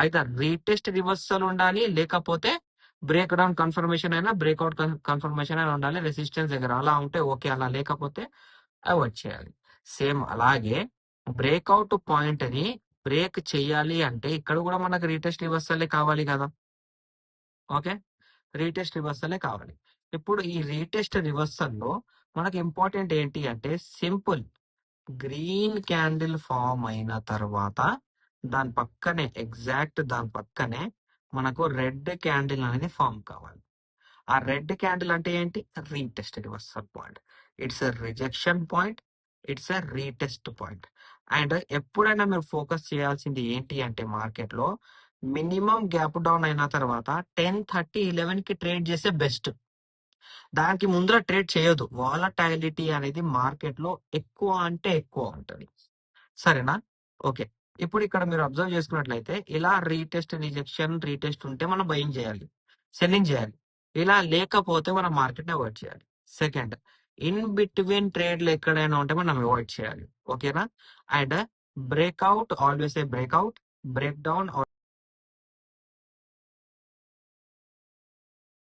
అయితే retest reversal ఉండాలి, లేకపోతే బ్రేక్ డౌన్ కన్ఫర్మేషన్ అయినా బ్రేక్అవుట్ కన్ఫర్మేషన్ అయినా ఉండాలి రెసిస్టెన్స్ దగ్గర. అలా ఉంటే ఓకే, అలా లేకపోతే అవాయిడ్ చేయాలి. సేమ్ అలాగే బ్రేక్అవుట్ పాయింట్ ని బ్రేక్ చేయాలి అంటే ఇక్కడ కూడా మనకు రీటెస్ట్ రివర్సలే కావాలి కదా. ఓకే, రీటెస్ట్ రివర్సలే కావాలి. ఇప్పుడు ఈ రీటెస్ట్ రివర్సల్ లో మనకు ఇంపార్టెంట్ ఏంటి అంటే సింపుల్ గ్రీన్ క్యాండిల్ ఫామ్ అయిన తర్వాత దాని పక్కనే ఎగ్జాక్ట్ దాని పక్కనే మనకు రెడ్ క్యాండిల్ అనేది ఫామ్ కావాలి. ఆ రెడ్ క్యాండిల్ అంటే ఏంటి? Retest reversal point. It's a rejection point, it's a retest point. And ఎప్పుడైనా మీరు ఫోకస్ చేయాల్సింది ఏంటి అంటే మార్కెట్ లో మినిమం గ్యాప్ డౌన్ అయిన తర్వాత 10:30-11 కి ట్రేడ్ చేసే బెస్ట్. దానికి ముందర ట్రేడ్ చేయొద్దు. వాలటైలిటీ అనేది మార్కెట్ లో ఎక్కువ అంటే ఎక్కువ ఉంటుంది. సరేనా? ఓకే, ఇప్పుడు ఇక్కడ మీరు అబ్జర్వ్ చేసుకున్నట్లయితే ఇలా రీటెస్ట్ రిజెక్షన్ రీటెస్ట్ ఉంటే మనం బయింగ్ చేయాలి, సెల్లింగ్ చేయాలి. ఇలా లేకపోతే మనం మార్కెట్ అవాయిడ్ చేయాలి. సెకండ్, ఇన్ బిట్వీన్ ట్రేడ్లు ఎక్కడైనా ఉంటే మనం అవాయిడ్ చేయాలి. ఓకేనా? And breakout, always a breakout, break down